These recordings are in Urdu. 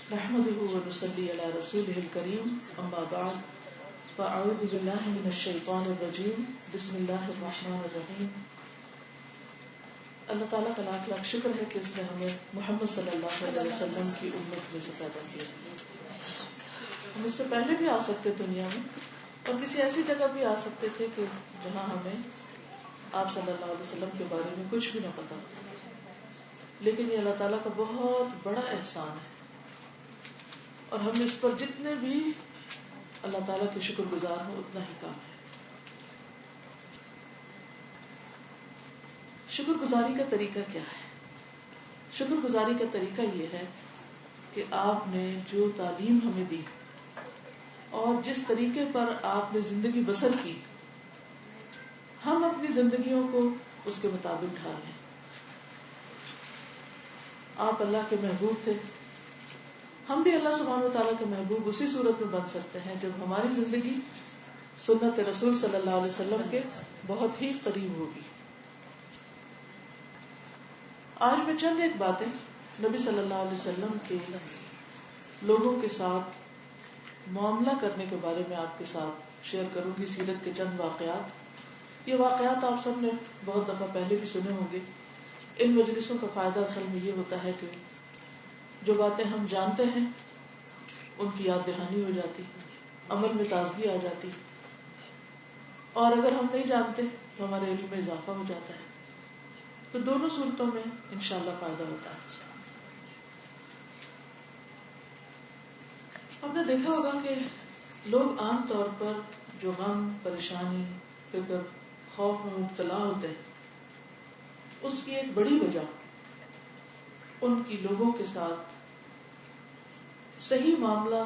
نحمده ونصلي على رسوله الكريم اما بعد فاعوذ بالله من الشيطان الرجيم بسم الله الرحمن الرحيم. اللہ تعالیٰ کا لاکھ لاکھ شکر ہے کہ اس نے ہمیں محمد صلی اللہ علیہ وسلم کی امت میں سے پیدا کیا. ہم اس سے پہلے بھی آ سکتے دنیا میں اور کسی ایسی جگہ بھی آ سکتے تھے کہ جہاں ہمیں آپ صلی اللہ علیہ وسلم کے بارے میں کچھ بھی نہ پتا، لیکن یہ اللہ تعالیٰ کا بہت بڑا احسان ہے اور ہم اس پر جتنے بھی اللہ تعالیٰ کے شکر گزار ہوں اتنا ہی کام ہے. شکر گزاری کا طریقہ کیا ہے؟ شکر گزاری کا طریقہ یہ ہے کہ آپ نے جو تعلیم ہمیں دی اور جس طریقے پر آپ نے زندگی بسر کی، ہم اپنی زندگیوں کو اس کے مطابق ڈھال لیں. آپ اللہ کے محبوب تھے، ہم بھی اللہ سبحانہ وتعالیٰ کے محبوب اسی صورت میں بن سکتے ہیں جب ہماری زندگی سنت رسول صلی اللہ علیہ وسلم کے بہت ہی قریب ہوگی. آج میں چند ایک باتیں نبی صلی اللہ علیہ وسلم کے لوگوں کے ساتھ معاملہ کرنے کے بارے میں آپ کے ساتھ شیئر کروں گی. سیرت کے چند واقعات. یہ واقعات آپ سب نے بہت دفعہ پہلے بھی سنے ہوں گے. ان مجلسوں کا فائدہ اصل میں یہ ہوتا ہے کہ جو باتیں ہم جانتے ہیں ان کی یاد دہانی ہو جاتی، عمل میں تازگی آ جاتی، اور اگر ہم نہیں جانتے تو ہمارے علم میں اضافہ ہو جاتا ہے. تو دونوں صورتوں میں انشاءاللہ فائدہ ہوتا ہے. آپ نے دیکھا ہوگا کہ لوگ عام طور پر جو غم، پریشانی، فکر، خوف میں مبتلا ہوتے ہیں، اس کی ایک بڑی وجہ ان کی لوگوں کے ساتھ صحیح معاملہ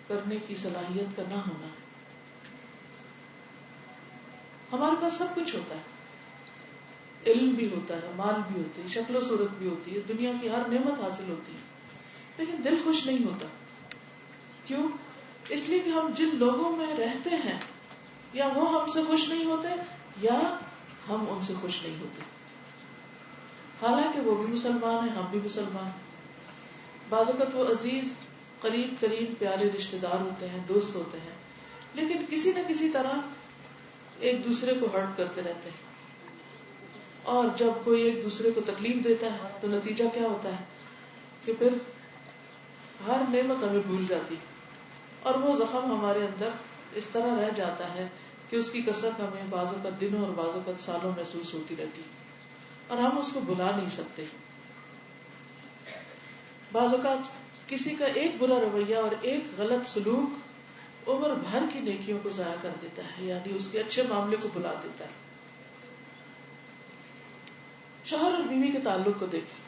کرنے کی صلاحیت کا نہ ہونا ہے. ہمارے پاس سب کچھ ہوتا ہے، علم بھی ہوتا ہے، مال بھی ہوتی ہے، شکل و صورت بھی ہوتی ہے، دنیا کی ہر نعمت حاصل ہوتی ہے، لیکن دل خوش نہیں ہوتا. کیوں؟ اس لیے کہ ہم جن لوگوں میں رہتے ہیں یا وہ ہم سے خوش نہیں ہوتے یا ہم ان سے خوش نہیں ہوتے. حالانکہ وہ بھی مسلمان ہیں، ہم بھی مسلمان ہیں. بعض اوقات وہ عزیز، قریب ترین پیارے رشتہ دار ہوتے ہیں، دوست ہوتے ہیں، لیکن کسی نہ کسی طرح ایک دوسرے کو ہرٹ کرتے رہتے ہیں. اور جب کوئی ایک دوسرے کو تکلیف دیتا ہے تو نتیجہ کیا ہوتا ہے کہ پھر ہر نعمت ہمیں بھول جاتی اور وہ زخم ہمارے اندر اس طرح رہ جاتا ہے کہ اس کی کثرت ہمیں بعض اوقات دنوں اور بعض اوقات سالوں محسوس ہوتی رہتی اور ہم اس کو بھلا نہیں سکتے. بعض اوقات کسی کا ایک برا رویہ اور ایک غلط سلوک عمر بھر کی نیکیوں کو ضائع کر دیتا ہے، یعنی اس کے اچھے معاملے کو بھلا دیتا ہے. شوہر اور بیوی کے تعلق کو دیکھیں.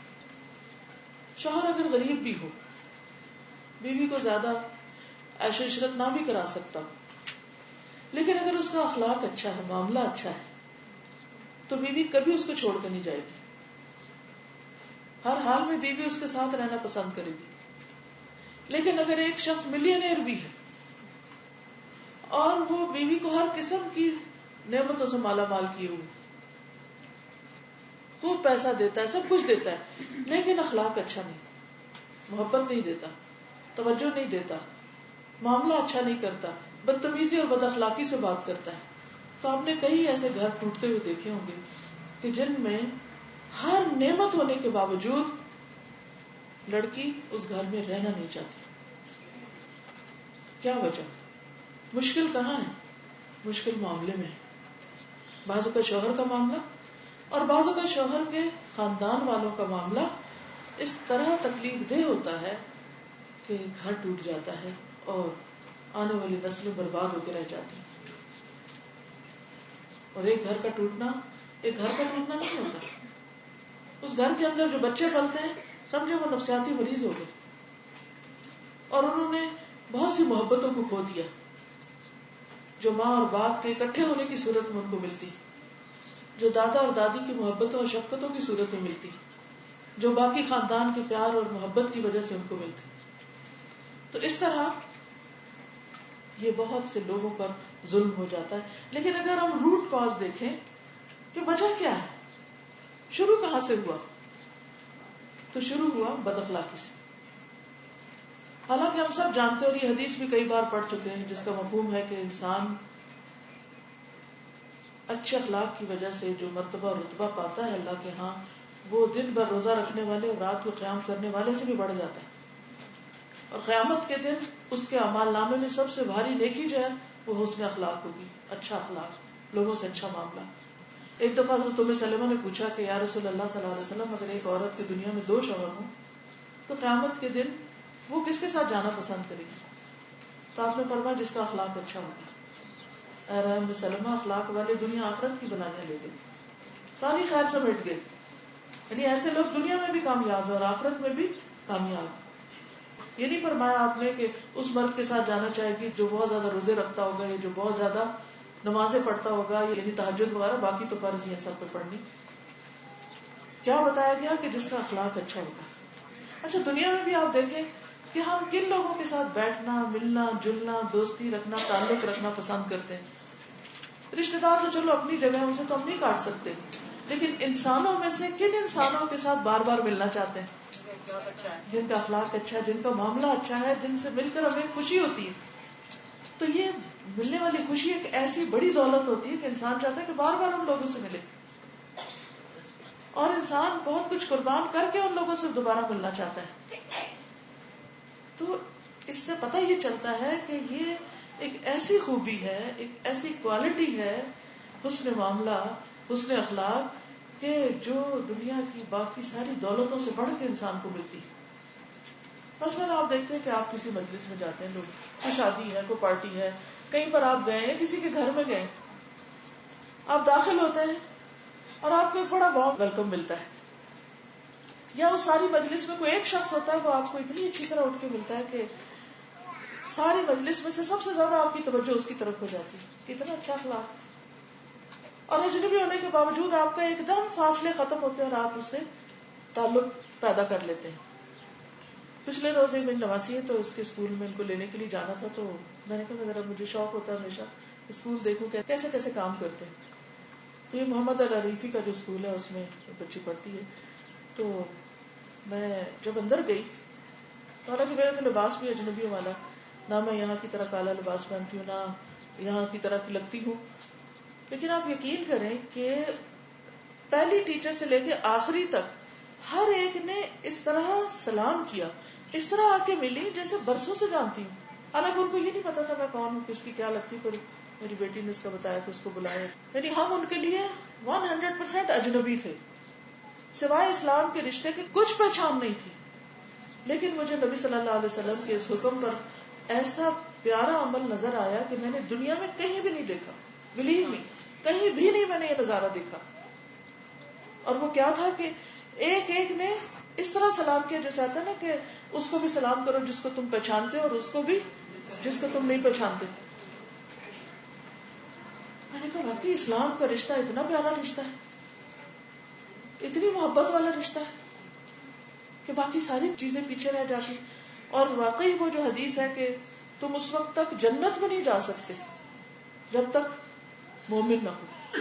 شوہر اگر غریب بھی ہو، بیوی کو زیادہ عیش و عشرت نہ بھی کرا سکتا، لیکن اگر اس کا اخلاق اچھا ہے، معاملہ اچھا ہے، تو بیوی کبھی اس کو چھوڑ کر نہیں جائے گی. ہر حال میں بیوی اس کے ساتھ رہنا پسند کرے گی. لیکن اگر ایک شخص ملینئر بھی ہے اور وہ بیوی کو ہر قسم کی نعمتوں سے مالا مال کیے ہوئے، خوب پیسہ دیتا ہے، سب کچھ دیتا ہے، لیکن اخلاق اچھا نہیں، محبت نہیں دیتا، توجہ نہیں دیتا، معاملہ اچھا نہیں کرتا، بدتمیزی اور بد اخلاقی سے بات کرتا ہے، تو آپ نے کئی ایسے گھر ٹوٹتے ہوئے دیکھے ہوں گے کہ جن میں ہر نعمت ہونے کے باوجود لڑکی اس گھر میں رہنا نہیں چاہتی. کیا وجہ؟ مشکل کہاں ہے؟ مشکل معاملے میں ہے. بعضوں کا شوہر کا معاملہ اور بعضوں کا شوہر کے خاندان والوں کا معاملہ اس طرح تکلیف دہ ہوتا ہے کہ گھر ٹوٹ جاتا ہے اور آنے والی نسلیں برباد ہو کے رہ جاتی ہیں. اور ایک گھر کا ٹوٹنا نہیں ہوتا. اس گھر کے اندر جو بچے پلتے ہیں سمجھو وہ نفسیاتی مریض ہو گئے اور انہوں نے بہت سی محبتوں کو کھو دیا جو ماں اور باپ کے اکٹھے ہونے کی صورت میں ان کو ملتی، جو دادا اور دادی کی محبتوں اور شفقتوں کی صورت میں ملتی، جو باقی خاندان کے پیار اور محبت کی وجہ سے ان کو ملتی. تو اس طرح یہ بہت سے لوگوں پر ظلم ہو جاتا ہے. لیکن اگر ہم روٹ کاز دیکھیں کہ وجہ کیا ہے، شروع کہاں سے ہوا، تو شروع ہوا بد اخلاقی سے. حالانکہ ہم سب جانتے ہیں اور یہ حدیث بھی کئی بار پڑھ چکے ہیں جس کا مفہوم ہے کہ انسان اچھے اخلاق کی وجہ سے جو مرتبہ اور رتبہ پاتا ہے اللہ کے ہاں، وہ دن بھر روزہ رکھنے والے اور رات کو قیام کرنے والے سے بھی بڑھ جاتا ہے. اور قیامت کے دن اس کے اعمال نامے میں سب سے بھاری نیکی جو ہے وہ حسن اخلاق ہوگی، اچھا اخلاق، لوگوں سے اچھا معاملہ. ایک دفعہ حضرت ام سلمہ نے پوچھا کہ یا رسول اللہ صلی اللہ علیہ وسلم، اگر ایک عورت کی دنیا میں 2 شوہر ہوں تو قیامت کے دن وہ کس کے ساتھ جانا پسند کرے گی؟ تو آپ نے فرمایا جس کا اخلاق اچھا ہوگا. اے ام سلمہ، اخلاق والے دنیا آخرت کی بنائیاں لے گئے، ساری خیر سمیٹ گئے. یعنی ایسے لوگ دنیا میں بھی کامیاب ہیں اور آخرت میں بھی کامیاب. یہ نہیں فرمایا آپ نے کہ اس مرد کے ساتھ جانا چاہے گی جو بہت زیادہ روزے رکھتا ہوگا یا جو بہت زیادہ نمازیں پڑھتا ہوگا، یعنی تہجد وغیرہ، باقی تو فرض ہی ہے سب پہ پڑھنی. کیا بتایا گیا کہ جس کا اخلاق اچھا ہوگا. اچھا، دنیا میں بھی آپ دیکھیں کہ ہم کن لوگوں کے ساتھ بیٹھنا، ملنا جلنا، دوستی رکھنا، تعلق رکھنا پسند کرتے ہیں. رشتے دار تو چلو اپنی جگہ، ان سے تو ہم نہیں کاٹ سکتے، لیکن انسانوں میں سے کن انسانوں کے ساتھ بار بار ملنا چاہتے ہیں؟ جن کا اخلاق اچھا ہے، جن کا معاملہ اچھا ہے، جن سے مل کر ہمیں خوشی ہوتی ہے. تو یہ ملنے والی خوشی ایک ایسی بڑی دولت ہوتی ہے کہ انسان چاہتا ہے کہ بار بار ان لوگوں سے ملے، اور انسان بہت کچھ قربان کر کے ان لوگوں سے دوبارہ ملنا چاہتا ہے. تو اس سے پتہ یہ چلتا ہے کہ یہ ایک ایسی خوبی ہے، ایک ایسی کوالٹی ہے، حسن معاملہ، حسن اخلاق، کہ جو دنیا کی باقی ساری دولتوں سے بڑھ کے انسان کو ملتی ہے. مثلاً آپ دیکھتے ہیں کہ آپ کسی مجلس میں جاتے ہیں، لوگ کوئی شادی ہے، کوئی پارٹی ہے، کہیں پر آپ گئے ہیں، کسی کے گھر میں گئے، آپ داخل ہوتے ہیں اور آپ کو ایک بڑا وارم ویلکم ملتا ہے. یا اس ساری مجلس میں کوئی ایک شخص ہوتا ہے وہ آپ کو اتنی اچھی طرح اٹھ کے ملتا ہے کہ ساری مجلس میں سے سب سے زیادہ آپ کی توجہ اس کی طرف ہو جاتی ہے. کتنا اچھا اخلاق. اور اجنبی ہونے کے باوجود آپ کا ایک دم فاصلے ختم ہوتے ہیں اور آپ اس سے تعلق پیدا کر لیتے ہیں. پچھلے روز ایک میری نواسی ہے تو اس کے اسکول میں ان کو لینے کے لیے جانا تھا، تو میں نے کہا ذرا مجھے شوق ہوتا ہے ہمیشہ اسکول دیکھوں کہ کیسے کیسے کام کرتے ہیں. تو یہ محمد العریفی کا جو اسکول ہے اس میں بچی پڑھتی ہے. تو میں جب اندر گئی، حالانکہ میرا تو لباس بھی اجنبیوں والا، نہ میں یہاں کی طرح کالا لباس پہنتی ہوں، نہ یہاں کی طرح کی لگتی ہوں، لیکن آپ یقین کریں کہ پہلی ٹیچر سے لے کے آخری تک ہر ایک نے اس طرح سلام کیا، اس طرح آ کے ملی جیسے برسوں سے جانتی ہوں. حالانکہ ان کو یہ نہیں پتا تھا میں کون ہوں، کس کی کیا لگتی، پر میری بیٹی نے اس کا بتایا کہ اس کو بلایا. یعنی ہم ان کے لیے 100% اجنبی تھے، سوائے اسلام کے رشتے کے کچھ پہچان نہیں تھی. لیکن مجھے نبی صلی اللہ علیہ وسلم کے اس حکم پر ایسا پیارا عمل نظر آیا کہ میں نے دنیا میں کہیں بھی نہیں دیکھا. بلیو می، کہیں بھی نہیں میں نے یہ نظارہ دیکھا. اور وہ کیا تھا کہ ایک ایک نے اس طرح سلام کیا جیسے آتا ہے نا کہ اس کو بھی سلام کرو جس کو تم پہچانتے ہو اور اس کو بھی جس کو تم نہیں پہچانتے. میں نے کہا واقعی اسلام کا رشتہ اتنا پیارا رشتہ ہے، اتنی محبت والا رشتہ ہے کہ باقی ساری چیزیں پیچھے رہ جاتی. اور واقعی وہ جو حدیث ہے کہ تم اس وقت تک جنت میں نہیں جا سکتے جب تک مومن نہ ہو،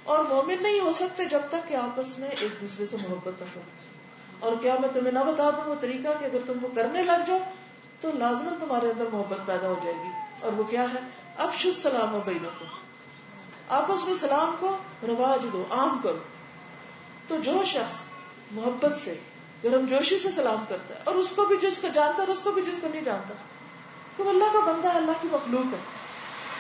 اور مومن نہیں ہو سکتے جب تک کہ آپس میں ایک دوسرے سے محبت نہ ہو. اور کیا میں تمہیں نہ بتا دوں وہ طریقہ کہ اگر تم وہ کرنے لگ جاؤ تو لازماً تمہارے اندر محبت پیدا ہو جائے گی. اور وہ کیا ہے؟ افشوا السلام بینکم، آپس میں سلام کو رواج دو، عام کرو. تو جو شخص محبت سے، گرم جوشی سے سلام کرتا ہے، اور اس کو بھی جس کو جانتا ہے اور اس کو بھی جس کو نہیں جانتا، تو اللہ کا بندہ ہے، اللہ کی مخلوق ہے.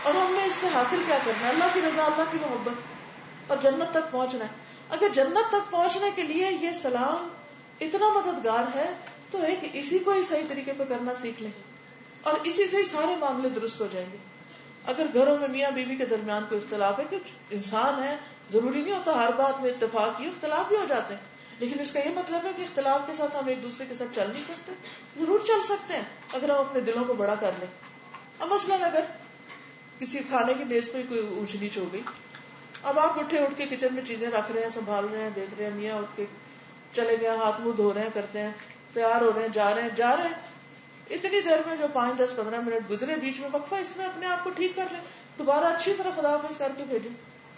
اور ہم نے اس سے حاصل کیا کرنا ہے؟ اللہ کی رضا، اللہ کی محبت اور جنت تک پہنچنا ہے. اگر جنت تک پہنچنے کے لیے یہ سلام اتنا مددگار ہے تو ایک اسی کو ہی صحیح طریقے پہ کرنا سیکھ لیں اور اسی سے ہی سارے معاملے درست ہو جائیں گے. اگر گھروں میں میاں بیوی کے درمیان کوئی اختلاف ہے، کہ انسان ہے، ضروری نہیں ہوتا ہر بات میں اتفاق ہی، اختلاف بھی ہو جاتے ہیں، لیکن اس کا یہ مطلب ہے کہ اختلاف کے ساتھ ہم ایک دوسرے کے ساتھ چل نہیں سکتے. ضرور چل سکتے ہیں اگر ہم اپنے دلوں کو بڑا کر لیں. اب مثلاً اگر کسی کھانے کی میز پہ کوئی اونچ نیچ ہو گئی، اب آپ اٹھ کے کچن میں چیزیں رکھ رہے ہیں، سنبھال رہے ہیں، دیکھ رہے ہیں، میاں اٹھ کے چلے گئے، ہاتھ منہ دھو رہے ہیں، کرتے ہیں، تیار ہو رہے ہیں، جا رہے ہیں. اتنی دیر میں جو 5, 10, 15 منٹ گزرے بیچ میں وقفہ، اس میں اپنے آپ کو ٹھیک کر لیں، دوبارہ اچھی طرح خدا حافظ کر کے بھیجیں.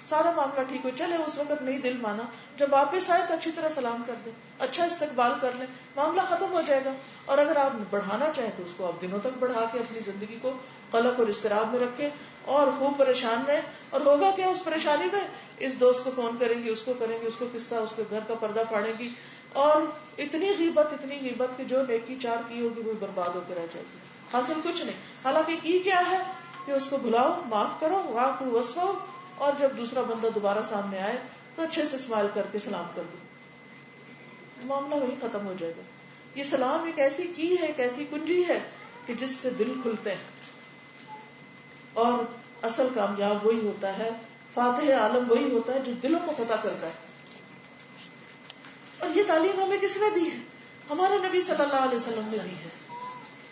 سارا معاملہ ٹھیک ہو چلے، اس وقت نہیں دل مانا، جب واپس آئے تو اچھی طرح سلام کر دیں، اچھا استقبال کر لیں، معاملہ ختم ہو جائے گا. اور اگر آپ بڑھانا چاہیں تو اس کو آپ دنوں تک بڑھا کے اپنی زندگی کو قلق اور اضطراب میں رکھیں اور خوب پریشان رہیں. اور ہوگا کیا اس پریشانی میں؟ اس دوست کو فون کریں گی، اس کو کریں گی، اس کو قصہ، اس کے گھر کا پردہ پاڑیں گی، اور اتنی غیبت کہ جو نیکی 4 کی ہوگی وہ برباد ہو کے رہ جائے گی، حاصل کچھ نہیں. حالانکہ کی کیا ہے کہ اس کو بھلاؤ، معاف کرو، واقعو وصفو، اور جب دوسرا بندہ دوبارہ سامنے آئے تو اچھے سے اسمائل کر کے سلام کر دو، معاملہ وہی ختم ہو جائے گا. یہ سلام ایک ایسی کی ہے، ایک ایسی کنجی ہے کہ جس سے دل کھلتے ہیں. اور اصل کامیاب وہی ہوتا ہے، فاتح عالم وہی ہوتا ہے جو دلوں کو فتح کرتا ہے. اور یہ تعلیم ہمیں کس نے دی ہے؟ ہمارے نبی صلی اللہ علیہ وسلم نے دی ہے،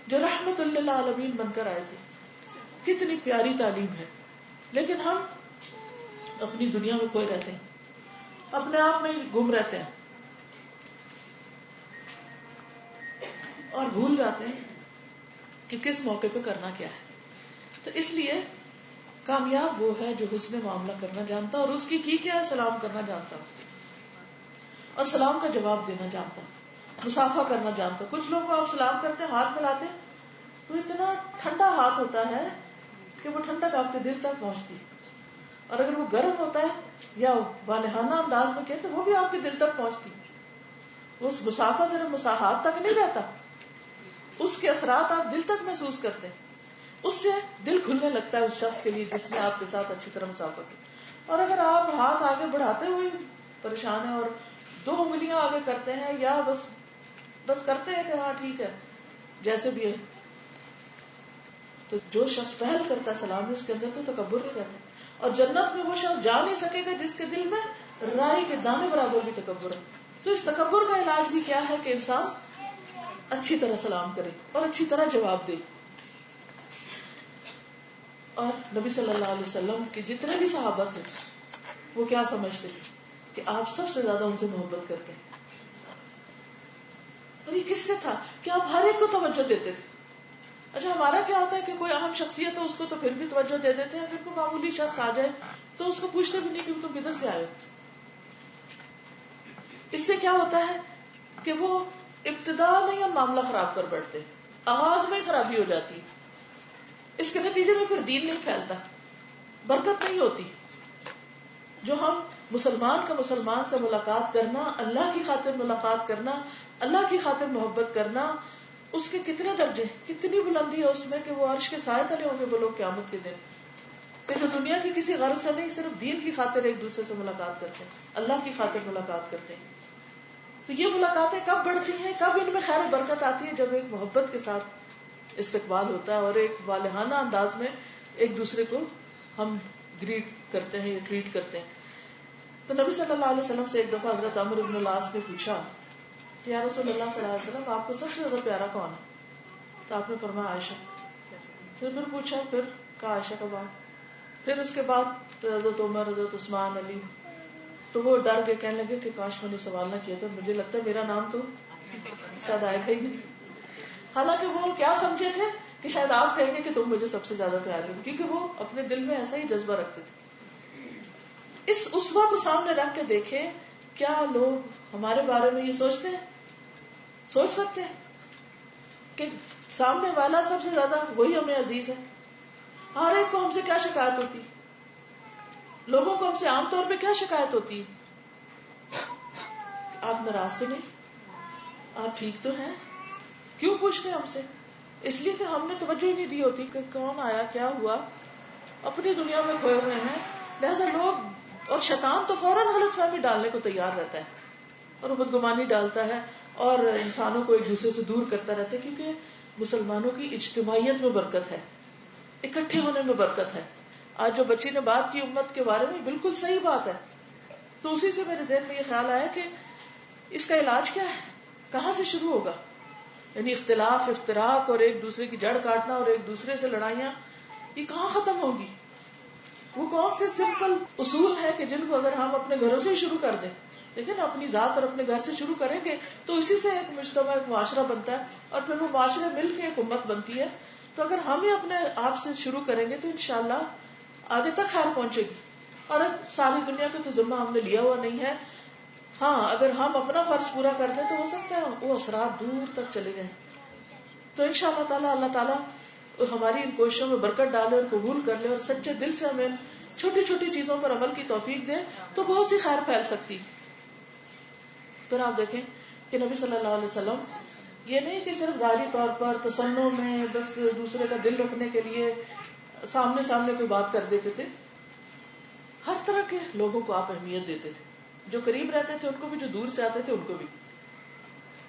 جو رحمت للعالمین بن کر آئے تھے. کتنی پیاری تعلیم ہے. لیکن ہم اپنی دنیا میں کھوئے رہتے ہیں، اپنے آپ میں گم رہتے ہیں اور بھول جاتے ہیں کہ کس موقع پہ کرنا کیا ہے. تو اس لیے کامیاب وہ ہے جو حسن معاملہ کرنا جانتا اور اس کی کیا ہے، سلام کرنا جانتا اور سلام کا جواب دینا جانتا، مصافحہ کرنا جانتا. کچھ لوگوں کو آپ سلام کرتے ہیں، ہاتھ ملاتے ہیں، تو اتنا ٹھنڈا ہاتھ ہوتا ہے کہ وہ ٹھنڈک آپ کے دل تک پہنچتی، اور اگر وہ گرم ہوتا ہے یا والہانہ انداز میں کہتے وہ بھی آپ کے دل تک پہنچتی. اس مصافحہ صرف ہاتھ تک نہیں رہتا، اس کے اثرات آپ دل تک محسوس کرتے ہیں. اس سے دل کھلنے لگتا ہے اس شخص کے لیے جس نے آپ کے ساتھ اچھی طرح مصافحہ کی. اور اگر آپ ہاتھ آگے بڑھاتے ہوئے پریشان ہیں اور 2 انگلیاں آگے کرتے ہیں یا بس کرتے ہیں کہ ہاں ٹھیک ہے جیسے بھی ہے، تو جو شخص پہل کرتا ہے سلام میں اس کے اندر تو تکبر نہیں رہتا. اور جنت میں وہ شخص جا نہیں سکے گا جس کے دل میں رائی کے دانے برابر بھی تکبر ہے. تو اس تکبر کا علاج بھی کیا ہے کہ انسان اچھی طرح سلام کرے اور اچھی طرح جواب دے. اور نبی صلی اللہ علیہ وسلم کے جتنے بھی صحابہ تھے وہ کیا سمجھتے تھے کہ آپ سب سے زیادہ ان سے محبت کرتے ہیں. اور یہ کس سے تھا کہ آپ ہر ایک کو توجہ دیتے تھے. اچھا ہمارا کیا ہوتا ہے کہ کوئی اہم شخصیت ہے اس کو تو پھر بھی توجہ دے دیتے ہیں، اگر کوئی معمولی شخص آ جائے تو اس کو پوچھتے بھی نہیں کہ تم کدھر سے آئے. اس سے کیا ہوتا ہے کہ وہ ابتدا میں ہم معاملہ خراب کر بیٹھتے، آغاز میں خرابی ہو جاتی. اس کے نتیجے میں پھر دین نہیں پھیلتا، برکت نہیں ہوتی. جو ہم مسلمان کا مسلمان سے ملاقات کرنا، اللہ کی خاطر ملاقات کرنا، اللہ کی خاطر محبت کرنا، اس کے کتنے درجے، کتنی بلندی ہے اس میں کہ وہ عرش کے سائے تلے ہوں گے وہ لوگ قیامت کے دن، کہ جو دنیا کی کسی غرض سے نہیں، صرف دین کی خاطر ایک دوسرے سے ملاقات کرتے ہیں، اللہ کی خاطر ملاقات کرتے ہیں. تو یہ ملاقاتیں کب بڑھتی ہیں، کب ان میں خیر و برکت آتی ہے؟ جب ایک محبت کے ساتھ استقبال ہوتا ہے اور ایک والہانہ انداز میں ایک دوسرے کو ہم گریٹ کرتے ہیں یا ٹریٹ کرتے ہیں. تو نبی صلی اللہ علیہ وسلم سے ایک دفعہ حضرت عمرو بن العاص نے پوچھا کہ یا رسول اللہ صلی اللہ علیہ وسلم آپ کو سب سے زیادہ پیارا کون ہے؟ تو آپ نے فرمایا عائشہ. پھر پوچھا، پھر کہا عائشہ کا بات. پھر اس کے بعد حضرت عمر، حضرت عثمان، علی. تو وہ ڈر کے کہنے لگے کہ کاش میں نے سوال نہ کیا تھا، مجھے لگتا ہے میرا نام تو شاید آئے گا ہی نہیں. حالانکہ وہ کیا سمجھے تھے کہ شاید آپ کہیں گے کہ تم مجھے سب سے زیادہ پیارے ہو، کیونکہ وہ اپنے دل میں ایسا ہی جذبہ رکھتے تھے. اس اسوہ کو سامنے رکھ کے دیکھیں کیا لوگ ہمارے بارے میں یہ سوچتے ہیں، سوچ سکتے ہیں کہ سامنے والا سب سے زیادہ وہی ہمیں عزیز ہے. ہر ایک کو ہم سے کیا شکایت ہوتی، لوگوں کو ہم سے عام طور پہ کیا شکایت ہوتی، آپ ناراض تو نہیں، آپ ٹھیک تو ہیں. کیوں پوچھتے ہیں ہم سے؟ اس لیے کہ ہم نے توجہ ہی نہیں دی ہوتی کہ کون آیا، کیا ہوا، اپنی دنیا میں کھوئے ہوئے ہیں. لہذا لوگ اور شیطان تو فوراً غلط فہمی ڈالنے کو تیار رہتا ہے اور وہ بدگمانی ڈالتا ہے اور انسانوں کو ایک دوسرے سے دور کرتا رہتا ہے. کیونکہ مسلمانوں کی اجتماعیت میں برکت ہے، اکٹھے ہونے میں برکت ہے. آج جو بچی نے بات کی امت کے بارے میں، بالکل صحیح بات ہے. تو اسی سے میرے ذہن میں یہ خیال آیا کہ اس کا علاج کیا ہے، کہاں سے شروع ہوگا؟ یعنی اختلاف، افتراق اور ایک دوسرے کی جڑ کاٹنا اور ایک دوسرے سے لڑائیاں، یہ کہاں ختم ہوگی؟ وہ کون سے سمپل اصول ہیں کہ جن کو اگر ہم اپنے گھروں سے ہی شروع کر دیں، دیکھیں نا، اپنی ذات اور اپنے گھر سے شروع کریں گے تو اسی سے ایک مجتمع، ایک معاشرہ بنتا ہے اور پھر وہ معاشرے مل کے ایک امت بنتی ہے. تو اگر ہم ہی اپنے آپ سے شروع کریں گے تو انشاءاللہ آگے تک خیر پہنچے گی. اور اب ساری دنیا کا تو ذمہ ہم نے لیا ہوا نہیں ہے. ہاں اگر ہم اپنا فرض پورا کر دیں تو ہو سکتا ہے وہ اثرات دور تک چلے جائیں. تو انشاءاللہ تعالی اللہ تعالیٰ ہماری ان کوششوں میں برکت ڈالے اور قبول کر لے اور سچے دل سے ہمیں چھوٹی چھوٹی چیزوں پر عمل کی توفیق دے تو بہت سی خیر پھیل سکتی. پھر آپ دیکھیں کہ نبی صلی اللہ علیہ وسلم یہ نہیں کہ صرف ظاہری طور پر تسنوں میں بس دوسرے کا دل رکھنے کے لیے سامنے سامنے کوئی بات کر دیتے تھے. ہر طرح کے لوگوں کو آپ اہمیت دیتے تھے, جو قریب رہتے تھے ان کو بھی, جو دور سے آتے تھے ان کو بھی.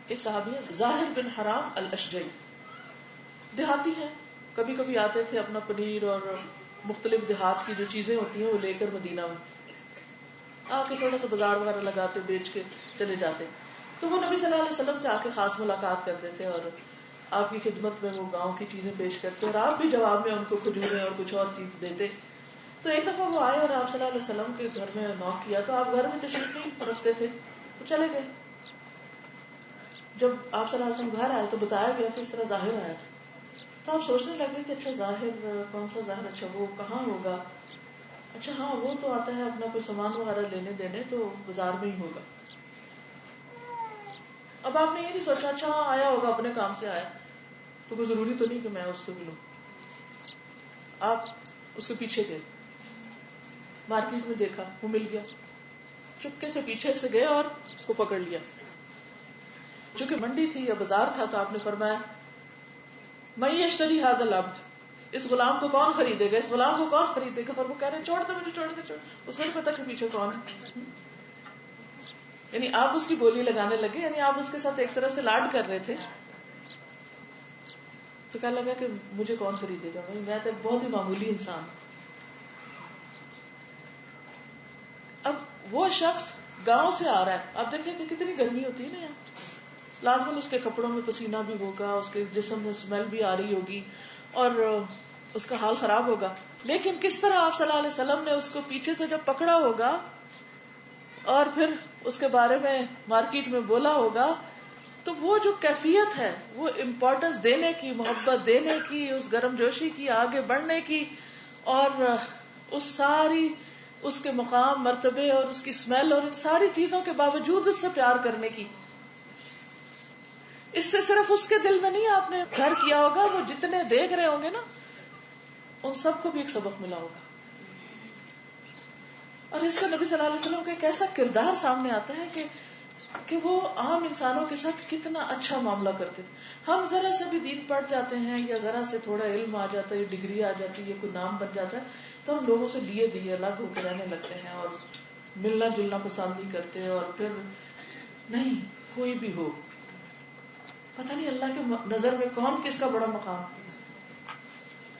ایک صحابی ہے ظاہر بن حرام الاشجعی, دیہاتی ہیں, کبھی کبھی آتے تھے اپنا پنیر اور مختلف دیہات کی جو چیزیں ہوتی ہیں وہ لے کر مدینہ میں آ کے تھوڑا سا بازار وغیرہ لگاتے, بیچ کے چلے جاتے. تو وہ نبی صلی اللہ علیہ وسلم سے آ کے خاص ملاقات کرتے تھے اور آپ کی خدمت میں وہ گاؤں کی چیزیں پیش کرتے اور آپ بھی جواب میں ان کو کھجوریں اور کچھ اور چیز دیتے. تو ایک دفعہ وہ آئے اور آپ صلی اللہ علیہ وسلم کے گھر میں نوک کیا تو آپ گھر میں تشریف نہیں رکھتے تھے, وہ چلے گئے. جب آپ صلی اللہ علیہ وسلم گھر آئے تو بتایا گیا کہ اس طرح ظاہر آیا تھا. تو آپ سوچنے لگے کہ اچھا ظاہر کون سا ظاہر, اچھا وہ کہاں ہوگا, اچھا ہاں وہ تو آتا ہے اپنا کوئی سامان وغیرہ لینے دینے تو بازار میں ہی ہوگا. اب آپ نے یہ نہیں سوچا اچھا ہاں آیا ہوگا اپنے کام سے آیا تو کوئی ضروری تو نہیں کہ میں اس سے ملوں. آپ اس کے پیچھے گئے, مارکیٹ میں دیکھا وہ مل گیا, چپکے سے پیچھے سے گئے اور اس کو پکڑ لیا. چونکہ منڈی تھی یا بازار تھا تو آپ نے فرمایا میں یشتری ھذا العبد, اس غلام کو کون خریدے گا, اس غلام کو کون خریدے گا. اور وہ کہہ رہے چھوڑ دو مجھے, چھوڑ دو, اس کو نہیں پتا کہ پیچھے کون ہے. یعنی آپ اس کی بولی لگانے لگے, یعنی آپ اس کے ساتھ ایک طرح سے لاڈ کر رہے تھے. تو کہنے لگا کہ مجھے کون خریدے گا, میں تو بہت ہی معمولی انسان. اب وہ شخص گاؤں سے آ رہا ہے, آپ دیکھیں کہ کتنی گرمی ہوتی ہے نا یہاں, لازماً اس کے کپڑوں میں پسینہ بھی ہوگا, اس کے جسم میں اسمیل بھی آ رہی ہوگی اور اس کا حال خراب ہوگا. لیکن کس طرح آپ صلی اللہ علیہ وسلم نے اس کو پیچھے سے جب پکڑا ہوگا اور پھر اس کے بارے میں مارکیٹ میں بولا ہوگا تو وہ جو کیفیت ہے, وہ امپورٹنس دینے کی, محبت دینے کی, اس گرم جوشی کی, آگے بڑھنے کی, اور اس ساری اس کے مقام مرتبے اور اس کی اسمیل اور ان ساری چیزوں کے باوجود اس سے پیار کرنے کی, اس سے صرف اس کے دل میں نہیں آپ نے گھر کیا ہوگا, وہ جتنے دیکھ رہے ہوں گے نا ان سب کو بھی ایک سبق ملا ہوگا. اور اس سے نبی صلی اللہ علیہ وسلم کا ایک ایسا کردار سامنے آتا ہے کہ وہ عام انسانوں کے ساتھ کتنا اچھا معاملہ کرتے تھے. ہم ذرا سے بھی دین پڑھ جاتے ہیں یا ذرا سے تھوڑا علم آ جاتا ہے, ڈگری آ جاتی ہے, کوئی نام بن جاتا ہے تو ہم لوگوں سے لیے دیے الگ ہو کے رہنے لگتے ہیں اور ملنا جلنا پسند نہیں کرتے. اور پھر نہیں کوئی بھی ہو, پتہ نہیں اللہ کے نظر میں کون کس کا بڑا مقام.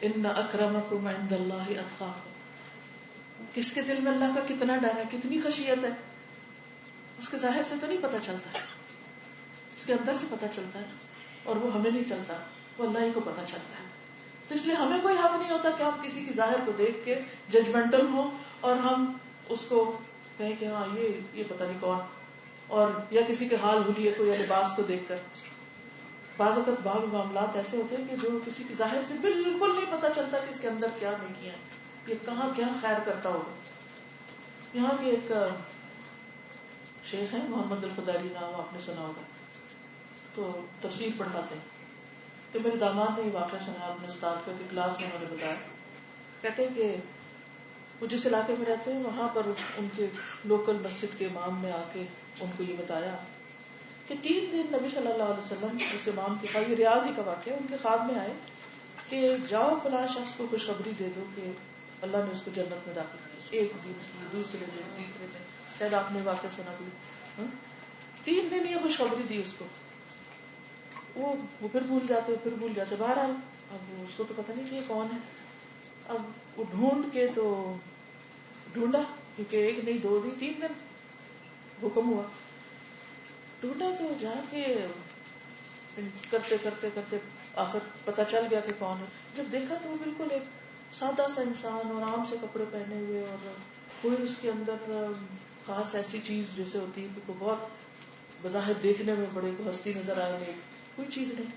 ان اکرمکم عند اللہ اتقاکم, کس کے دل میں اللہ کا کتنا ڈر ہے, کتنی خشیت ہے, اس کے ظاہر سے تو نہیں پتہ چلتا ہے, اس کے اندر سے پتہ چلتا ہے, اور وہ ہمیں نہیں چلتا, وہ اللہ ہی کو پتہ چلتا ہے. تو اس لیے ہمیں کوئی حق نہیں ہوتا کہ ہم کسی کی ظاہر کو دیکھ کے ججمنٹل ہوں اور ہم اس کو کہیں کہ ہاں یہ پتہ نہیں کون, اور یا کسی کے حال حلیے کو یا لباس کو دیکھ کر. بعض اوقات بعض معاملات ایسے ہوتے ہیں کہ جو کسی کی ظاہر سے بالکل نہیں پتہ چلتا کہ اس کے اندر کیا نیکیاں ہیں, یہ کہاں کیا خیر کرتا ہوگا. یہاں کے ایک شیخ ہیں محمد الخداری نام آپ نے سنا ہوگا, تو تفسیر پڑھاتے ہیں. تو میرے داماد نے یہ واقعہ سنا اپنے استاد کو, کہ کلاس میں انہوں نے بتایا, کہتے ہیں کہ وہ جس علاقے میں رہتے ہیں وہاں پر ان کے لوکل مسجد کے امام نے آ کے ان کو یہ بتایا کہ 3 دن نبی صلی اللہ علیہ وسلم اس امام کے خواب, یہ ریاض ہی کا واقعہ, ان کے خواب میں آئے کہ جاؤ فلاں شخص کو خوشخبری دے دو کہ اللہ نے اس کو جنت میں داخل کیا. 1 دن کی, دوسرے دن, تیسرے دن, شاید آپ نے واقعہ سنا بھی. 3 دن یہ خوشخبری دی اس کو, وہ پھر بھول جاتے. بہرحال اب اس کو تو پتہ نہیں کہ یہ کون ہے. اب وہ ڈھونڈ کے تو ڈھونڈا, کیونکہ 1 نہیں 2 نہیں 3 دن حکم ہوا, ڈھونڈا تو جا کے کرتے کرتے کرتے آخر پتہ چل گیا کہ کون ہے. جب دیکھا تو وہ بالکل ایک سادہ سا انسان اور عام سے کپڑے پہنے ہوئے, اور کوئی اس کے اندر خاص ایسی چیز جیسے ہوتی ہے کہ بہت بظاہر دیکھنے میں بڑے کو ہستی نظر آئے, کوئی چیز نہیں.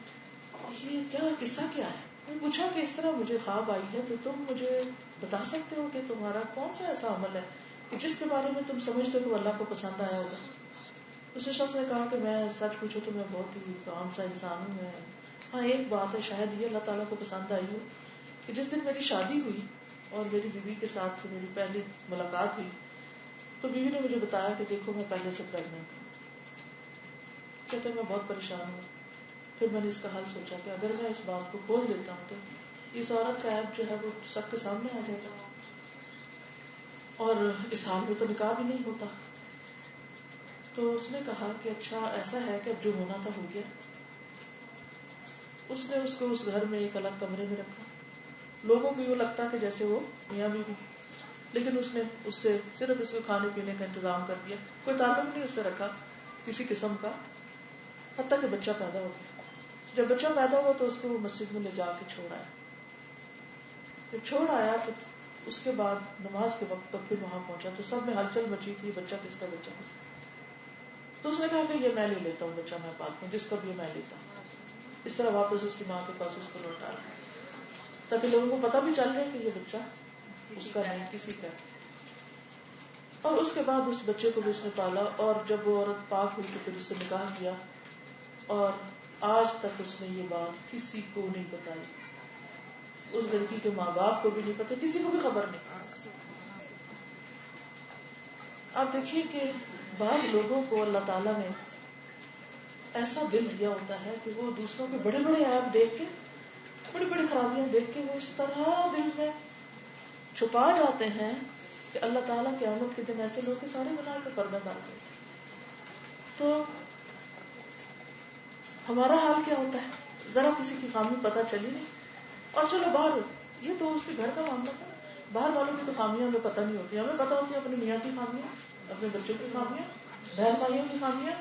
یہ کیا قصہ کیا ہے, میں پوچھا کہ اس طرح مجھے خواب آئی ہے تو تم مجھے بتا سکتے ہو کہ تمہارا کون سا ایسا عمل ہے کہ جس کے بارے میں تم سمجھتے ہو کہ اللہ کو پسند آیا ہوگا. دوسرے شخص نے کہا کہ میں سچ پوچھوں تو میں بہت ہی عام سا انسان ہوں. میں ہاں ایک بات ہے شاید یہ اللہ تعالیٰ کو پسند آئی ہو کہ جس دن میری شادی ہوئی اور میری بیوی کے ساتھ میری پہلی ملاقات ہوئی تو بیوی نے مجھے بتایا کہ دیکھو میں پہلے سے پریگننٹ ہوں. کہتے میں بہت پریشان ہوں. پھر میں نے اس کا حل سوچا کہ اگر میں اس بات کو کھول دیتا ہوں تو اس عورت کا عیب جو ہے وہ سب کے سامنے آ جائے گا اور اس حال میں تو نکاح بھی نہیں ہوتا. تو اس نے کہا کہ اچھا ایسا ہے کہ اب جو ہونا تھا ہو گیا. اس نے اس کو اس گھر میں ایک الگ کمرے میں رکھا. لوگوں کو یہ لگتا کہ جیسے وہ میاں بیوی, لیکن اس نے اس سے صرف اس کو کھانے پینے کا انتظام کر دیا. کوئی تعلق نہیں اس سے رکھا کسی قسم کا, حتیٰ کہ بچہ پیدا ہو گیا. جب بچہ پیدا ہوا تو اس کو وہ مسجد میں لے جا کے چھوڑ آیا. جب چھوڑ آیا تو اس کے بعد نماز کے وقت پر پھر وہاں پہنچا تو سب میں ہلچل مچی تھی, بچہ کس کا, بچہ کس کا. تو اس نے کہا کہ یہ میں لے لیتا ہوں بچہ, میں پالتا ہوں, جس کا بھی میں لیتا ہوں. اس طرح واپس اس کی ماں کے پاس اس کو لوٹا رہا تاکہ لوگوں کو پتہ بھی چل جائے کہ یہ بچہ اس کا نہیں کسی کا. اور اس کے بعد اس بچے کو بھی اس نے پالا, اور جب وہ عورت پاک ہوئی تو پھر اس سے نکاح کیا, اور آج تک اس نے یہ بات کسی کو نہیں بتائی. اس لڑکی کے ماں باپ کو بھی نہیں پتا, کسی کو بھی خبر نہیں. آپ دیکھیے کہ بعض لوگوں کو اللہ تعالیٰ نے ایسا دل دیا ہوتا ہے کہ وہ دوسروں کے بڑے بڑے عیب دیکھ کے, بڑی بڑی خرابیاں دیکھ کے وہ اس طرح دل میں چھپا جاتے ہیں کہ اللہ تعالیٰ قیامت کے دن ایسے لوگ کے سارے گناہ پہ پردہ ڈالتے ہیں. تو ہمارا حال کیا ہوتا ہے, ذرا کسی کی خامی پتہ چلی نہیں, اور چلو باہر, یہ تو اس کے گھر کا معاملہ تھا, باہر والوں کی تو خامیاں ہمیں پتہ نہیں ہوتی. ہمیں پتہ ہوتی ہے اپنے میاں کی خامیاں, اپنے بچوں کی خامیاں, بہن بھائیوں کی خامیاں.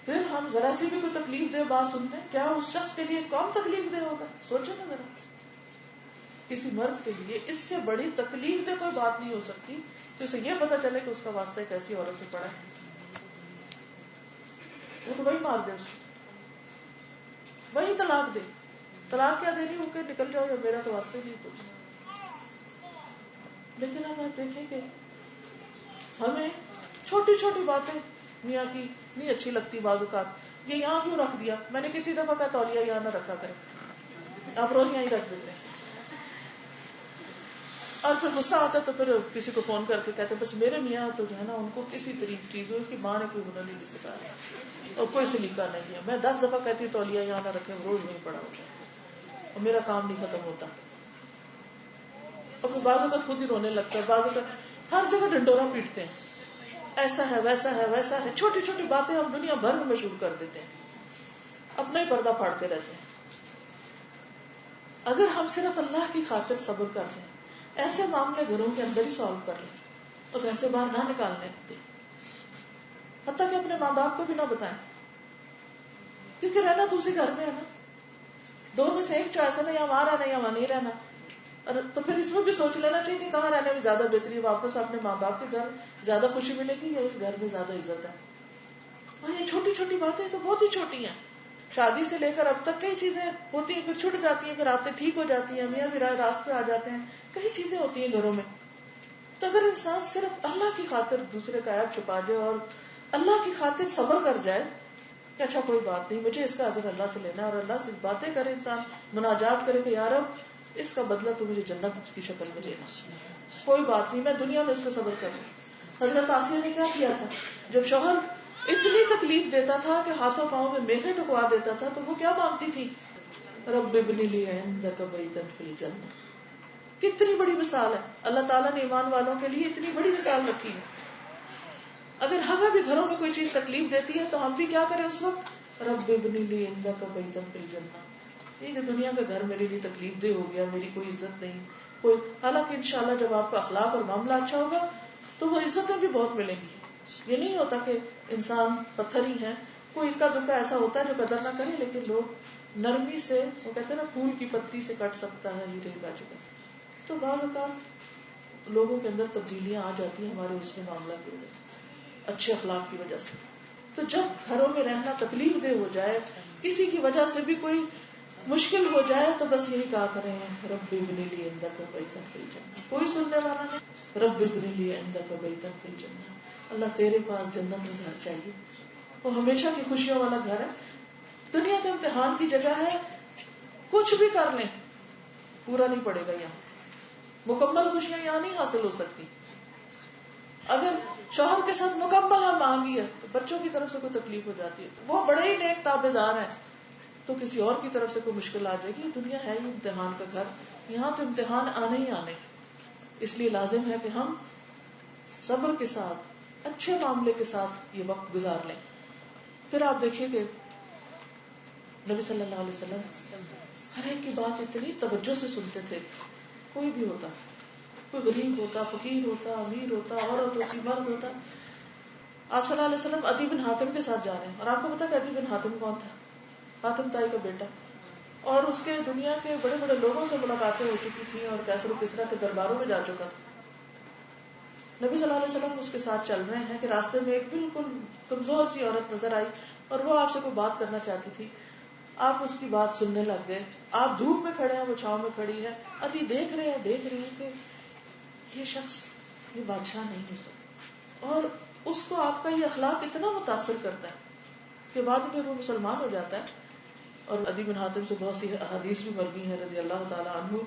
پھر ہم ذرا سی بھی کوئی تکلیف دہ بات سنتے ہیں, کیا اس شخص کے لیے کون تکلیف دہ ہوگا؟ سوچو نا ذرا. کسی مرد کے لیے اس سے بڑی تکلیف دہ کوئی بات نہیں ہو سکتی کہ اسے یہ پتا چلے کہ اس کا واسطہ ایک ایسی عورت سے پڑا ہے. وہ تو وہی مار دے اس کو, وہی طلاق دے. طلاق کیا دینی, ہو کے نکل جاؤ, یا میرا تو واسطے نہیں کچھ. لیکن اب آپ دیکھیں کہ ہمیں چھوٹی چھوٹی باتیں میاں کی نہیں اچھی لگتی. بعض اوقات یہ یہاں کیوں رکھ دیا, میں نے کتنی دفعہ کہا تولیہ یہاں نہ رکھا کرے, آپ روز یہاں ہی رکھ دیتے ہیں. اور پھر غصہ آتا تو پھر کسی کو فون کر کے کہتے بس میرے میاں تو جو ہے نا ان کو کسی طریق چیز ہو, اس کی ماں نے کوئی ہنر نہیں سکھایا اور کوئی سلیقہ نہیں ہے. میں 10 دفعہ کہتی تولیہ یہاں نہ رکھے, روز نہیں پڑا ہوتا اور میرا کام نہیں ختم ہوتا. اور پھر بعض اوقات خود ہی رونے لگتا ہے, بعض اوقات ہر جگہ ڈنڈورا پیٹتے ہیں, ایسا ہے ویسا ہے ویسا ہے. چھوٹی چھوٹی باتیں ہم دنیا بھر میں مشہور کر دیتے ہیں, اپنا ہی پردہ پھاڑتے رہتے ہیں. اگر ہم صرف اللہ کی خاطر صبر کر لیں, ایسے معاملے گھروں کے اندر ہی سالو کر لیں اور گھر سے باہر نہ نکالنے دیں, حتیٰ کہ اپنے ماں باپ کو بھی نہ بتائیں, کیونکہ رہنا تو اسی گھر میں ہے نا. دو میں سے ایک چوائس ہے نا, یا وہاں رہنا یا وہاں نہیں رہنا. تو پھر اس میں بھی سوچ لینا چاہیے کہ کہاں رہنے میں زیادہ بہتری ہے, واپس اپنے ماں باپ کے گھر زیادہ خوشی ملے گی یا اس گھر میں زیادہ عزت ہے. اور یہ چھوٹی چھوٹی باتیں تو بہت ہی چھوٹی ہیں, شادی سے لے کر اب تک کئی چیزیں ہوتی ہیں, پھر چھٹ جاتی ہیں, پھر آتے ٹھیک ہو جاتی ہیں, میاں بھی راست پہ آ جاتے ہیں, کئی چیزیں ہوتی ہیں گھروں میں. تو اگر انسان صرف اللہ کی خاطر دوسرے کا عیب چھپا جائے اور اللہ کی خاطر صبر کر جائے کہ اچھا کوئی بات نہیں, مجھے اس کا اجر اللہ سے لینا, اور اللہ سے باتیں کرے انسان, مناجات کرے کہ یا رب اس کا بدلہ تو مجھے جنت کی شکل میں دینا, کوئی بات نہیں, میں دنیا میں اس کو صبر کروں. حضرت آسیہ نے کیا کیا تھا, جب شوہر اتنی تکلیف دیتا تھا کہ ہاتھوں پاؤں میں میخیں ٹکوا دیتا تھا, تو وہ کیا مانگتی تھی, رب ابن لی عندک بیتا فی الجنہ. کتنی بڑی مثال ہے, اللہ تعالیٰ نے ایمان والوں کے لیے اتنی بڑی مثال رکھی ہے. اگر ہمیں بھی گھروں میں کوئی چیز تکلیف دیتی ہے تو ہم بھی کیا کریں اس وقت, رب ابن لی عندک بیتا فی الجنہ. یہ کہ دنیا کا گھر میرے لیے تکلیف دہ ہو گیا, میری کوئی عزت نہیں کوئی, حالانکہ انشاءاللہ جب آپ کا اخلاق اور معاملہ اچھا ہوگا تو وہ عزتیں بھی بہت ملیں گی. یہ نہیں ہوتا کہ انسان پتھر ہی ہے, کوئی اکا دکا ایسا ہوتا ہے جو قدر نہ کرے, لیکن لوگ نرمی سے, وہ کہتے ہیں نا پھول کی پتی سے کٹ سکتا ہے ہیرے کا جگر. تو بعض اوقات لوگوں کے اندر تبدیلیاں آ جاتی ہیں ہمارے حسن معاملہ کی وجہ سے, اچھے اخلاق کی وجہ سے. تو جب گھروں میں رہنا تکلیف دہ ہو جائے, کسی کی وجہ سے بھی کوئی مشکل ہو جائے تو بس یہی کہا کریں رب ابن لی عندک بیتا فی الجنہ. کوئی سننے والا نہیں. رب ابن لی عندک بیتا فی الجنہ. اللہ تیرے پاس جنت میں گھر چاہیے. وہ ہمیشہ کی خوشیوں والا گھر ہے. دنیا تو امتحان کی جگہ ہے. کچھ بھی کر لیں پورا نہیں پڑے گا. یہاں مکمل خوشیاں یہاں نہیں حاصل ہو سکتی. اگر شوہر کے ساتھ مکمل ہم مانگی ہے تو بچوں کی طرف سے کوئی تکلیف ہو جاتی ہے. وہ بڑے ہی نیک تابع دار ہیں تو کسی اور کی طرف سے کوئی مشکل آ جائے گی. دنیا ہے ہی امتحان کا گھر. یہاں تو امتحان آنے ہی آنے. اس لیے لازم ہے کہ ہم صبر کے ساتھ اچھے معاملے کے ساتھ یہ وقت گزار لیں. پھر آپ دیکھیے کہ نبی صلی اللہ علیہ وسلم ہر ایک کی بات اتنی توجہ سے سنتے تھے. کوئی بھی ہوتا, کوئی غریب ہوتا, فقیر ہوتا, امیر ہوتا, عورت ہوتی, مرد ہوتا. آپ صلی اللہ علیہ وسلم عدی بن حاتم کے ساتھ جا رہے ہیں, اور آپ کو پتا کہ عدی بن حاتم کون تھا؟ حاتم تائی کا بیٹا. اور اس کے دنیا کے بڑے بڑے لوگوں سے ملاقاتیں ہو چکی تھیں اور کیسر و کسرا کے درباروں میں جا چکا تھا. نبی صلی اللہ علیہ وسلم اس کے ساتھ چل رہے ہیں کہ راستے میں ایک بالکل کمزور سی عورت نظر آئی اور وہ آپ سے کوئی بات کرنا چاہتی تھی. آپ اس کی بات سننے لگ گئے. آپ دھوپ میں کھڑے ہیں, وہ چھاؤں میں کھڑی ہے. عدی دیکھ رہے ہیں کہ یہ شخص یہ بادشاہ نہیں ہو سکتا. اور اس کو آپ کا یہ اخلاق اتنا متاثر کرتا ہے کہ بعد میں وہ مسلمان ہو جاتا ہے. اور عدی بن حاتم سے بہت سی احادیث بھی مروی ہیں رضی اللہ تعالیٰ عنہ.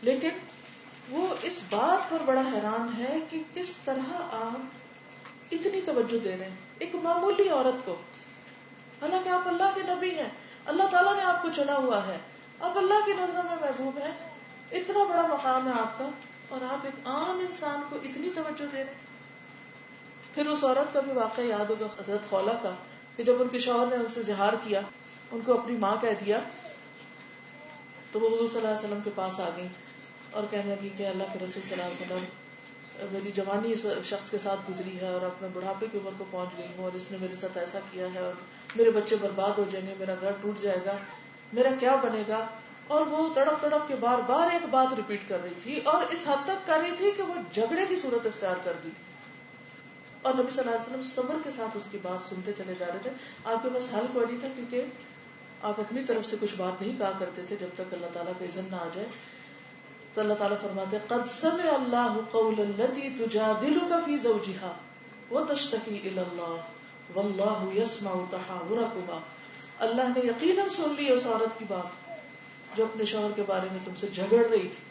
لیکن وہ اس بات پر بڑا حیران ہے کہ کس طرح آپ اتنی توجہ دے رہے ہیں ایک معمولی عورت کو. حالانکہ آپ اللہ کے نبی ہیں, اللہ تعالیٰ نے آپ کو چنا ہوا ہے, آپ اللہ کی نظروں میں محبوب ہیں, اتنا بڑا مقام ہے آپ کا, اور آپ ایک عام انسان کو اتنی توجہ دے رہے ہیں. پھر اس عورت کا بھی واقعہ یاد ہوگا حضرت خولہ کا, کہ جب ان کے شوہر نے ان سے زہار کیا, ان کو اپنی ماں کہہ دیا, تو وہ حضور صلی اللہ علیہ وسلم کے پاس آ گئی اور کہنے لگی کہ اللہ کے رسول صلی اللہ علیہ وسلم, میری جوانی اس شخص کے ساتھ گزری ہے اور اب میں بڑھاپے کی عمر کو پہنچ گئی ہوں, اور اس نے میرے ساتھ ایسا کیا ہے, اور میرے بچے برباد ہو جائیں گے, میرا گھر ٹوٹ جائے گا, میرا کیا بنے گا. اور وہ تڑپ تڑپ کے بار بار ایک بات ریپیٹ کر رہی تھی, اور اس حد تک کر رہی تھی کہ وہ جھگڑے کی صورت اختیار کر دی تھی. اور نبی صلی اللہ علیہ وسلم صبر کے ساتھ اس کی بات سنتے چلے جا رہے تھے. آپ کے پاس حل کوئی نہیں تھا, کیونکہ آپ اپنی طرف سے کچھ بات نہیں کہا کرتے تھے جب تک اللہ تعالیٰ کا اذن نہ آ جائے. تو اللہ تعالیٰ فرماتے ہیں قد سمع اللہ قول التي تجادلك في زوجها وتشتكي الى اللہ واللہ يسمع تحاوركما. اللہ نے یقیناً سن لی اس عورت کی بات جو اپنے شوہر کے بارے میں تم سے جھگڑ رہی تھی.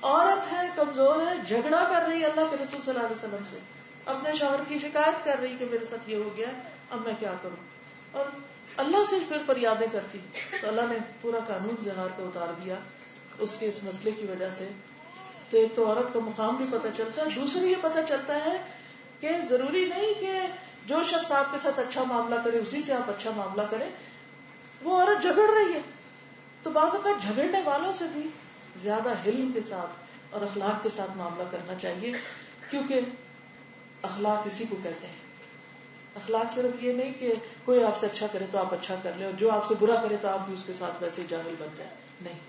عورت ہے, کمزور ہے, جھگڑا کر رہی ہے اللہ کے رسول صلی اللہ علیہ وسلم سے, اپنے شوہر کی شکایت کر رہی کہ میرے ساتھ یہ ہو گیا, اب میں کیا کروں, اور اللہ سے پھر فریادیں کرتی. تو اللہ نے پورا قانون زہار کا اتار دیا اس کے اس مسئلے کی وجہ سے. تو ایک تو عورت کا مقام بھی پتہ چلتا ہے, دوسری یہ پتہ چلتا ہے کہ ضروری نہیں کہ جو شخص آپ کے ساتھ اچھا معاملہ کرے اسی سے آپ اچھا معاملہ کریں. وہ عورت جھگڑ رہی ہے تو بعض اوقات جھگڑنے والوں سے بھی زیادہ حلم کے ساتھ اور اخلاق کے ساتھ معاملہ کرنا چاہیے, کیونکہ اخلاق اسی کو کہتے ہیں. اخلاق صرف یہ نہیں کہ کوئی آپ سے اچھا کرے تو آپ اچھا کر لیں, اور جو آپ سے برا کرے تو آپ بھی اس کے ساتھ ویسے ہی جاہل بن جائیں, نہیں.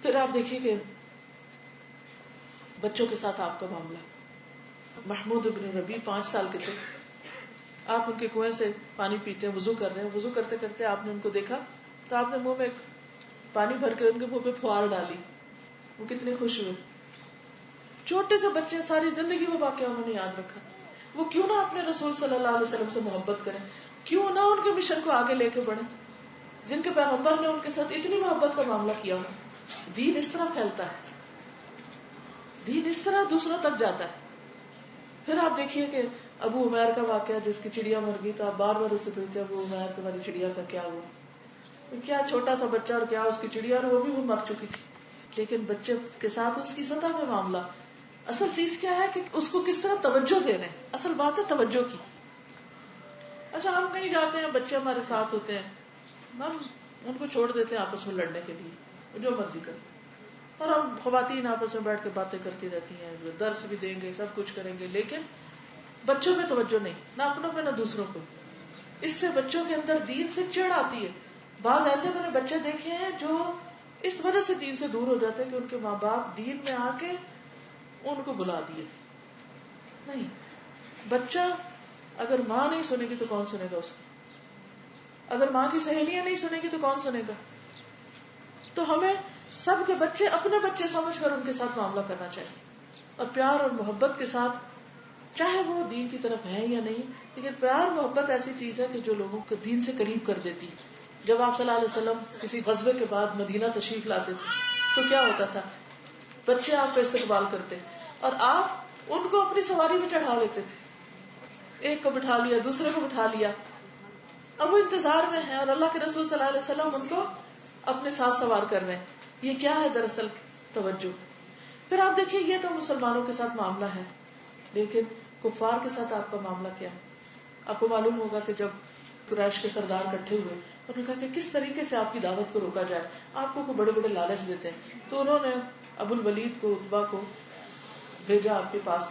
پھر آپ دیکھیے کہ بچوں کے ساتھ آپ کا معاملہ. محمود ابن ربیع 5 سال کے تھے, آپ ان کے کنویں سے پانی پیتے ہیں, وضو کر رہے ہیں, وضو کرتے کرتے آپ نے ان کو دیکھا تو آپ نے منہ میں پانی بھر کے ان کے منہ پہ پھوار ڈالی. وہ کتنے خوش ہوئے. چھوٹے سے بچے, ساری زندگی وہ واقعہ انہوں نے یاد رکھا. وہ کیوں نہ اپنے رسول صلی اللہ علیہ وسلم سے محبت کریں, کیوں نہ ان کے مشن کو آگے لے کے بڑھیں جن کے پیغمبر نے ان کے ساتھ اتنی محبت کا معاملہ کیا ہو. دین اس طرح پھیلتا ہے, دین اس طرح دوسروں تک جاتا ہے. پھر آپ دیکھیے کہ ابو عمیر کا واقعہ, جس کی چڑیا مر گئی, تو آپ بار بار اس سے پوچھتے ابو عمیر تمہاری چڑیا کا کیا ہوا. کیا چھوٹا سا بچہ اور کیا اس کی چڑیا, اور وہ بھی مر چکی تھی. لیکن بچے کے ساتھ اس کی سطح میں معاملہ. اصل چیز کیا ہے کہ اس کو کس طرح توجہ دے رہے ہیں, اصل بات ہے توجہ کی. اچھا ہم کہیں جاتے ہیں, بچے ہمارے ساتھ ہوتے ہیں, ہم ان کو چھوڑ دیتے ہیں آپس میں لڑنے کے لیے, جو مرضی کریں, اور ہم خواتین آپس میں بیٹھ کے باتیں کرتی رہتی ہیں, درس بھی دیں گے, سب کچھ کریں گے, لیکن بچوں پہ توجہ نہیں, نہ اپنوں پہ نہ دوسروں پہ. اس سے بچوں کے اندر دین سے چڑ آتی ہے. بعض ایسے میں نے بچے دیکھے ہیں جو اس وجہ سے دین سے دور ہو جاتے ہیں کہ ان کے ماں باپ دین میں آ کے ان کو بلا دیے. نہیں, بچہ اگر ماں نہیں سنے گی تو کون سنے گا اس کو. اگر ماں کی سہیلیاں نہیں سنے گی تو کون سنے گا؟ تو ہمیں سب کے بچے اپنے بچے سمجھ کر ان کے ساتھ معاملہ کرنا چاہیے، اور پیار اور محبت کے ساتھ، چاہے وہ دین کی طرف ہے یا نہیں، لیکن پیار محبت ایسی چیز ہے کہ جو لوگوں کو دین سے قریب کر دیتی. جب آپ صلی اللہ علیہ وسلم کسی غزوے کے بعد مدینہ تشریف لاتے تھے تو کیا ہوتا تھا؟ بچے آپ کا استقبال کرتے اور آپ ان کو اپنی سواری میں چڑھا لیتے تھے. ایک کو بٹھا لیا، دوسرے کو بٹھا لیا، اب وہ انتظار میں ہیں اور اللہ کے رسول صلی اللہ علیہ وسلم ان کو اپنے ساتھ سوار کر رہے ہیں. یہ کیا ہے دراصل؟ توجہ. پھر آپ دیکھیے یہ تو مسلمانوں کے ساتھ معاملہ ہے، لیکن کفار کے ساتھ آپ کا معاملہ کیا ہے؟ آپ کو معلوم ہوگا کہ جب قریش کے سردار اکٹھے ہوئے، انہوں نے کہا کہ کس طریقے سے آپ کی دعوت کو روکا جائے. آپ کو بڑے بڑے لالچ دیتے ہیں، تو انہوں نے ابو الولید کو، عتبہ کو بھیجا آپ کے پاس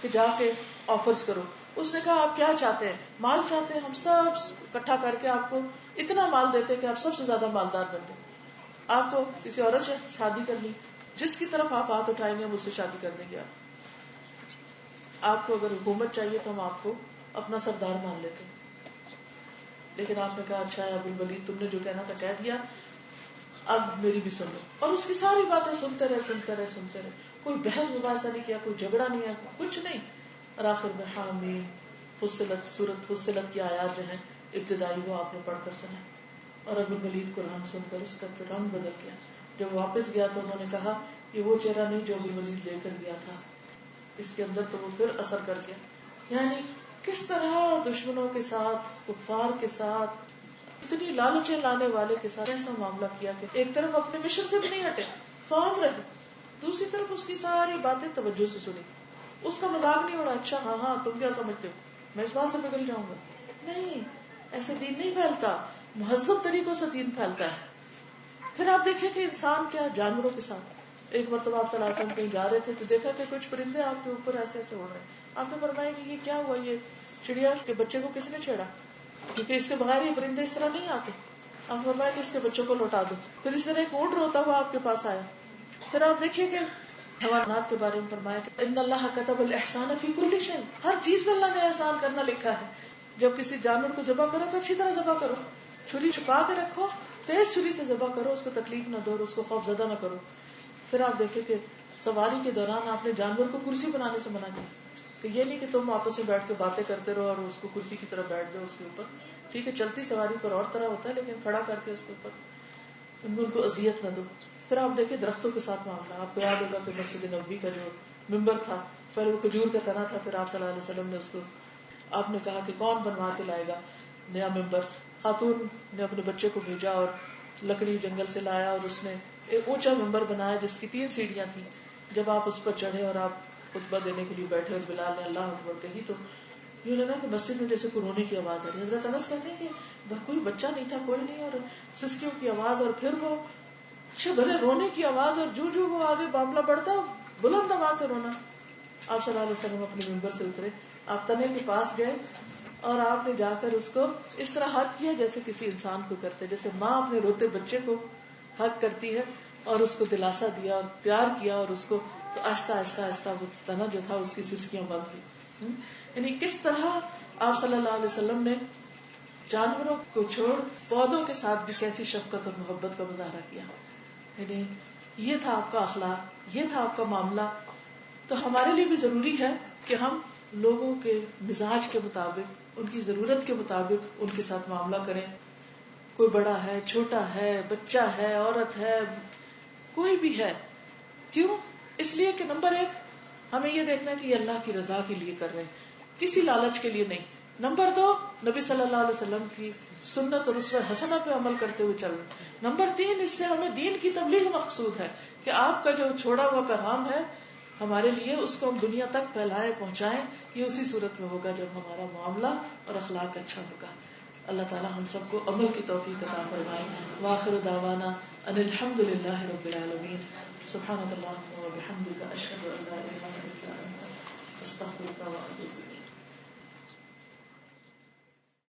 کہ جا کے آفرز کرو. اس نے کہا آپ کیا چاہتے ہیں؟ مال چاہتے ہیں؟ ہم سب اکٹھا کر کے آپ کو اتنا مال دیتے کہ آپ سب سے زیادہ مالدار بن جائیں. آپ کو کسی عورت سے شادی کرنی، جس کی طرف آپ ہاتھ اٹھائیں گے ہم اس سے شادی کر دیں گے. آپ کو اگر حکومت چاہیے تو ہم آپ کو اپنا سردار مان لیتے ہیں. لیکن آپ نے کہا اچھا ہے ابو الولید، تم نے جو کہنا تھا کہہ دیا، اب میری بھی سن لو. اور اس کی ساری باتیں سنتے رہے. کوئی بحث مباحثہ نہیں کیا، کوئی جھگڑا نہیں ہے، کچھ نہیں. اور آخر میں حامیم فصلت، سورۃ فصلت کی آیات جو ہیں ابتدائی، وہ آپ نے پڑھ کر سنا. اور ابو الولید قرآن سن کر اس کا رنگ بدل گیا. جب واپس گیا تو انہوں نے کہا یہ وہ چہرہ نہیں جو ابو الولید لے کر گیا تھا، اس کے اندر تو وہ پھر اثر کر گیا. یعنی کس طرح دشمنوں کے ساتھ، کفار کے ساتھ، اتنی لالچیں لانے والے کے ساتھ ایسا معاملہ کیا کہ ایک طرف اپنے مشن سے بھی نہیں ہٹے، فارم رہے، دوسری طرف اس کی ساری باتیں توجہ سے سنی. اس کا مذاق نہیں اڑا، اچھا ہاں تم کیا سمجھتے ہو میں اس بات سے پگل جاؤں گا. نہیں، ایسے دین نہیں پھیلتا، مہذب طریقوں سے دین پھیلتا ہے. پھر آپ دیکھیں کہ انسان کیا جانوروں کے ساتھ. ایک مرتبہ آپ صلی اللہ علیہ وسلم کہیں جا رہے تھے تو دیکھا کہ کچھ پرندے آپ کے اوپر ایسے ایسے اڑ رہے ہیں. آپ نے فرمایا کہ یہ کیا ہوا، یہ چڑیا کے بچے کو کس نے چھیڑا؟ کیونکہ اس کے بغیر یہ پرندے اس طرح نہیں آتے. آپ فرمایا کہ اس کے بچوں کو لوٹا دو. پھر اس طرح ایک اونٹ روتا ہوا آپ کے پاس آیا. پھر آپ دیکھیے کہ حیوانات کے بارے میں فرمایا کہ ان اللہ کتب الاحسان فی کل شیء، ہر چیز میں اللہ نے احسان کرنا لکھا ہے. جب کسی جانور کو ذبح کرو تو اچھی طرح ذبح کرو، چھری چھپا کے رکھو، تیز چھری سے ذبح کرو، اس کو تکلیف نہ دو اور اس کو خوف زدہ نہ کرو. پھر آپ دیکھیں کہ سواری کے دوران آپ نے جانور کو کرسی بنانے سے منع کیا، کہ یہ نہیں کہ تم آپس میں بیٹھ کے باتیں کرتے رہو اور اس کو کرسی کی طرح بیٹھ دو اس کے اوپر. ٹھیک ہے چلتی سواری پر اور طرح ہوتا ہے، لیکن کھڑا کر کے اس کے اوپر ان کو اذیت نہ دو. پھر آپ دیکھیں درختوں کے ساتھ معاملہ. آپ کو یاد ہوگا کہ مسجد نبوی کا جو ممبر تھا پہلے وہ کھجور کا تنا تھا، پھر آپ صلی اللہ علیہ وسلم نے اس کو، آپ نے کہا کہ کون بنوا کے لائے گا نیا ممبر. خاتون نے اپنے بچے کو بھیجا اور لکڑی جنگل سے لایا اور اس نے ایک اونچا ممبر بنایا جس کی 3 سیڑھیاں تھیں. جب آپ اس پر چڑھے اور آپ خطبہ دینے کے لیے بیٹھے اور بلال نے اللہ اکبر کہی تو یہ لگا کہ مسجد میں جیسے رونے کی آواز آ رہی. حضرت انس کہتے ہیں کہ کوئی بچہ نہیں تھا، کوئی نہیں، اور سسکیوں کی آواز اور پھر وہ اچھے بھلے رونے کی آواز، اور جو وہ آگے معاملہ بڑھتا بلند آواز سے رونا. آپ صلی اللہ علیہ وسلم اپنے ممبر سے اترے، آپ تنے کے پاس گئے اور آپ نے جا کر اس کو اس طرح حق کیا جیسے کسی انسان کو کرتے، جیسے ماں اپنے روتے بچے کو حق کرتی ہے، اور اس کو دلاسا دیا اور پیار کیا اور اس کو تو آہستہ آہستہ آہستہ وہ تنا جو تھا اس کی سسکیاں بند کی. یعنی کس طرح آپ صلی اللہ علیہ وسلم نے جانوروں کو چھوڑ پودوں کے ساتھ بھی کیسی شفقت اور محبت کا مظاہرہ کیا. یعنی یہ تھا آپ کا اخلاق، یہ تھا آپ کا معاملہ. تو ہمارے لیے بھی ضروری ہے کہ ہم لوگوں کے مزاج کے مطابق، ان کی ضرورت کے مطابق ان کے ساتھ معاملہ کریں. کوئی بڑا ہے، چھوٹا ہے، بچہ ہے، عورت ہے، کوئی بھی ہے. کیوں؟ اس لیے کہ نمبر 1 ہمیں یہ دیکھنا ہے کہ یہ اللہ کی رضا کے لیے کر رہے ہیں، کسی لالچ کے لیے نہیں. نمبر 2 نبی صلی اللہ علیہ وسلم کی سنت اور اسوہ حسنہ پہ عمل کرتے ہوئے چل رہے ہیں. نمبر 3 اس سے ہمیں دین کی تبلیغ مقصود ہے کہ آپ کا جو چھوڑا ہوا پیغام ہے ہمارے لیے، اس کو ہم دنیا تک پھیلائیں، پہنچائیں. یہ اسی صورت میں ہوگا جب ہمارا معاملہ اور اخلاق اچھا ہوگا. اللہ تعالی ہم سب کو عمل کی توفیق عطا فرمائے. وآخر دعوانا ان الحمد للہ رب العالمین. سبحانک اللہم وبحمدک، اشہد ان لا الہ الا انت، استغفرک واتوب الیک.